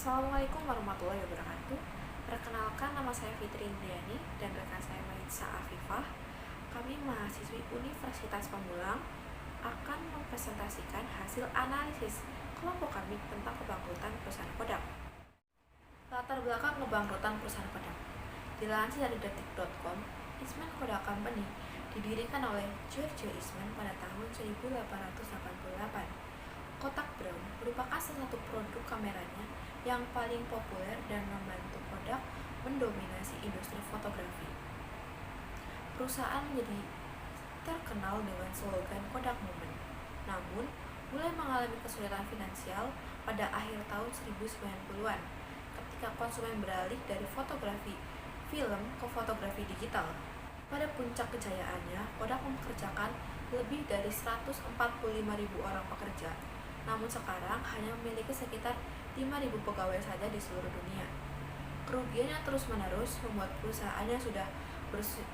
Assalamualaikum warahmatullahi wabarakatuh. Perkenalkan, nama saya Fitri Indriani dan rekan saya Maitza Afifah. Kami mahasiswi Universitas Pamulang akan mempresentasikan hasil analisis kelompok kami tentang kebangkrutan perusahaan Kodak. Latar belakang kebangkrutan perusahaan Kodak. Dilansir dari detik.com, Eastman Kodak Company didirikan oleh George Eastman pada tahun 1888. Kodak Brown merupakan salah satu produk kameranya yang paling populer dan membantu Kodak mendominasi industri fotografi. Perusahaan menjadi terkenal dengan slogan Kodak Moment, namun mulai mengalami kesulitan finansial pada akhir tahun 1990-an ketika konsumen beralih dari fotografi film ke fotografi digital. Pada puncak kejayaannya, Kodak mempekerjakan lebih dari 145.000 orang pekerja, namun sekarang hanya memiliki sekitar 5.000 pegawai saja di seluruh dunia. Kerugian yang terus-menerus membuat perusahaan yang sudah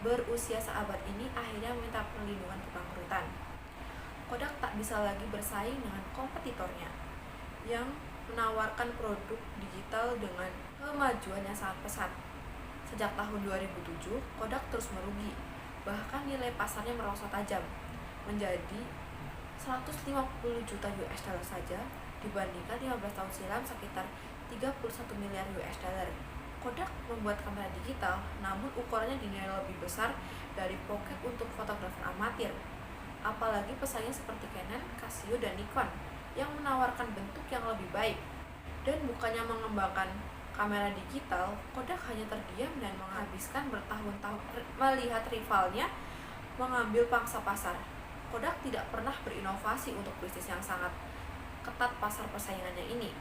berusia seabad ini akhirnya meminta perlindungan kebangkrutan. Kodak tak bisa lagi bersaing dengan kompetitornya yang menawarkan produk digital dengan kemajuan yang sangat pesat. Sejak tahun 2007, Kodak terus merugi, bahkan nilai pasarnya merosot tajam menjadi 150 juta US dollar saja dibandingkan 15 tahun silam sekitar 31 miliar US dollar. Kodak membuat kamera digital, namun ukurannya dinilai lebih besar dari pocket untuk fotografer amatir. Apalagi pesaingnya seperti Canon, Casio, dan Nikon yang menawarkan bentuk yang lebih baik. Dan bukannya mengembangkan kamera digital, Kodak hanya terdiam dan menghabiskan bertahun-tahun melihat rivalnya mengambil pangsa pasar. Kodak tidak pernah berinovasi untuk bisnis yang sangat ketat pasar persaingannya ini.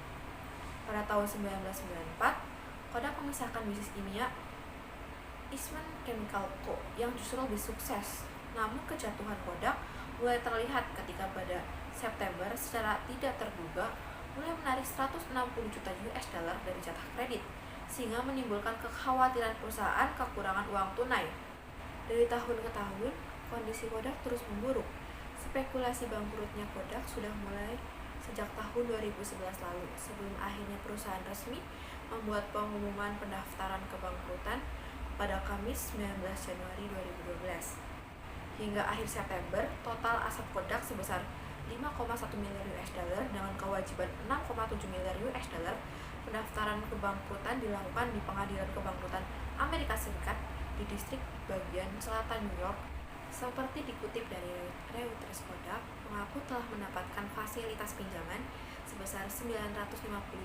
Pada tahun 1994, Kodak memisahkan bisnis kimia Eastman Chemical Co. yang justru lebih sukses. Namun kejatuhan Kodak mulai terlihat ketika pada September secara tidak terduga mulai menarik 160 juta US dollar dari jatah kredit, sehingga menimbulkan kekhawatiran perusahaan kekurangan uang tunai. Dari tahun ke tahun, kondisi Kodak terus memburuk. Spekulasi bangkrutnya Kodak sudah mulai sejak tahun 2011 lalu, sebelum akhirnya perusahaan resmi membuat pengumuman pendaftaran kebangkrutan pada Kamis 19 Januari 2012. Hingga akhir September, total aset Kodak sebesar 5,1 miliar US dollar dengan kewajiban 6,7 miliar US dollar. Pendaftaran kebangkrutan dilakukan di Pengadilan Kebangkrutan Amerika Serikat di distrik bagian selatan New York. Seperti dikutip dari Reuters, Kodak mengaku telah mendapatkan fasilitas pinjaman sebesar 950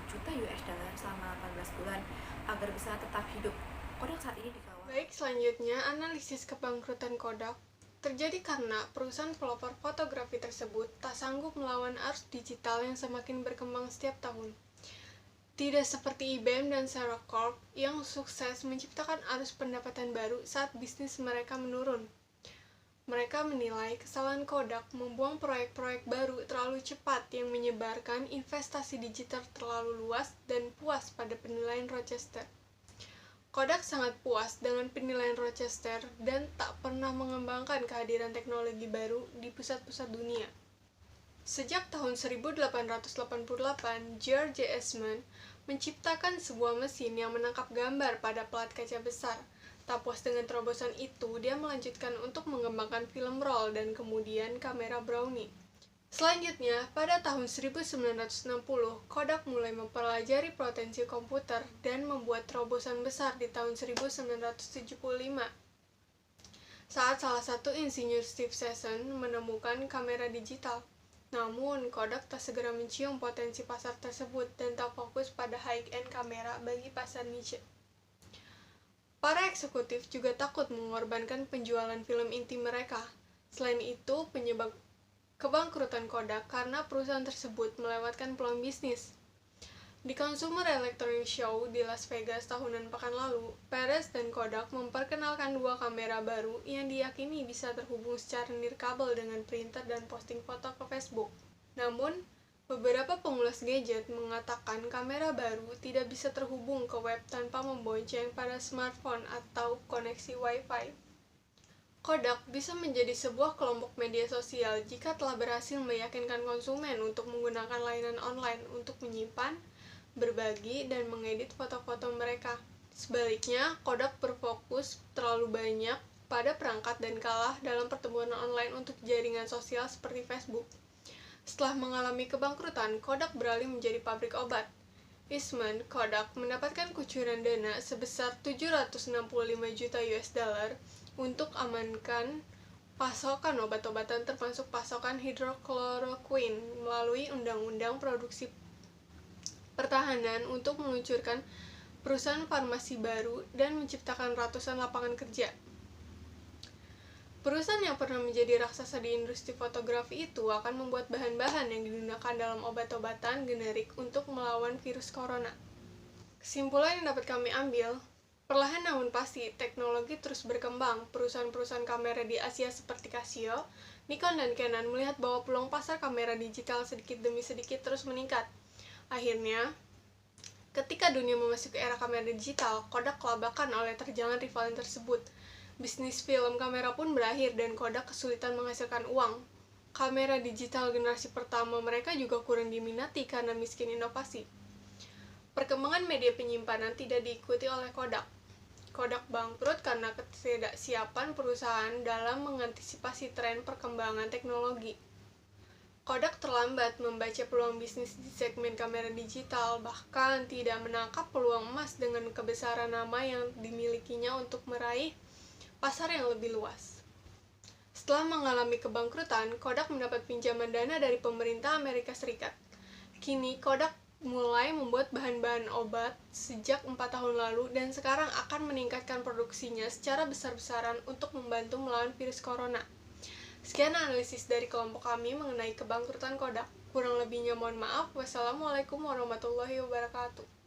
juta US dollar selama 18 bulan agar bisa tetap hidup. Kodak saat ini dikawal. Baik, selanjutnya analisis kebangkrutan Kodak terjadi karena perusahaan pelopor fotografi tersebut tak sanggup melawan arus digital yang semakin berkembang setiap tahun. Tidak seperti IBM dan Xerox Corp yang sukses menciptakan arus pendapatan baru saat bisnis mereka menurun. Mereka menilai kesalahan Kodak membuang proyek-proyek baru terlalu cepat yang menyebarkan investasi digital terlalu luas dan puas pada penilaian Rochester. Kodak sangat puas dengan penilaian Rochester dan tak pernah mengembangkan kehadiran teknologi baru di pusat-pusat dunia. Sejak tahun 1888, George Eastman menciptakan sebuah mesin yang menangkap gambar pada pelat kaca besar. Tak puas dengan terobosan itu, dia melanjutkan untuk mengembangkan film roll dan kemudian kamera Brownie. Selanjutnya, pada tahun 1960, Kodak mulai mempelajari potensi komputer dan membuat terobosan besar di tahun 1975. Saat salah satu insinyur Steve Sesson menemukan kamera digital. Namun, Kodak tak segera mencium potensi pasar tersebut dan tak fokus pada high-end kamera bagi pasar niche. Para eksekutif juga takut mengorbankan penjualan film inti mereka. Selain itu, penyebab kebangkrutan Kodak karena perusahaan tersebut melewatkan peluang bisnis. Di Consumer Electronics Show di Las Vegas tahunan pekan lalu, Perez dan Kodak memperkenalkan dua kamera baru yang diyakini bisa terhubung secara nirkabel dengan printer dan posting foto ke Facebook. Namun, beberapa pengulas gadget mengatakan kamera baru tidak bisa terhubung ke web tanpa membonceng pada smartphone atau koneksi Wi-Fi. Kodak bisa menjadi sebuah kelompok media sosial jika telah berhasil meyakinkan konsumen untuk menggunakan layanan online untuk menyimpan, berbagi, dan mengedit foto-foto mereka. Sebaliknya, Kodak berfokus terlalu banyak pada perangkat dan kalah dalam pertemuan online untuk jaringan sosial seperti Facebook. Setelah mengalami kebangkrutan, Kodak beralih menjadi pabrik obat. Eastman Kodak mendapatkan kucuran dana sebesar 765 juta US dollar untuk amankan pasokan obat-obatan termasuk pasokan hidrokloroquine melalui Undang-Undang Produksi Pertahanan untuk meluncurkan perusahaan farmasi baru dan menciptakan ratusan lapangan kerja. Perusahaan yang pernah menjadi raksasa di industri fotografi itu akan membuat bahan-bahan yang digunakan dalam obat-obatan generik untuk melawan virus corona. Kesimpulan yang dapat kami ambil, perlahan namun pasti, teknologi terus berkembang. Perusahaan-perusahaan kamera di Asia seperti Casio, Nikon, dan Canon melihat bahwa peluang pasar kamera digital sedikit demi sedikit terus meningkat. Akhirnya, ketika dunia memasuki era kamera digital, Kodak kelabakan oleh terjangan rival tersebut. Bisnis film kamera pun berakhir dan Kodak kesulitan menghasilkan uang. Kamera digital generasi pertama mereka juga kurang diminati karena miskin inovasi. Perkembangan media penyimpanan tidak diikuti oleh Kodak. Kodak bangkrut karena ketidaksiapan perusahaan dalam mengantisipasi tren perkembangan teknologi. Kodak terlambat membaca peluang bisnis di segmen kamera digital, bahkan tidak menangkap peluang emas dengan kebesaran nama yang dimilikinya untuk meraih pasar yang lebih luas. Setelah mengalami kebangkrutan, Kodak mendapat pinjaman dana dari pemerintah Amerika Serikat. Kini, Kodak mulai membuat bahan-bahan obat sejak 4 tahun lalu dan sekarang akan meningkatkan produksinya secara besar-besaran untuk membantu melawan virus corona. Sekian analisis dari kelompok kami mengenai kebangkrutan Kodak. Kurang lebihnya mohon maaf. Wassalamualaikum warahmatullahi wabarakatuh.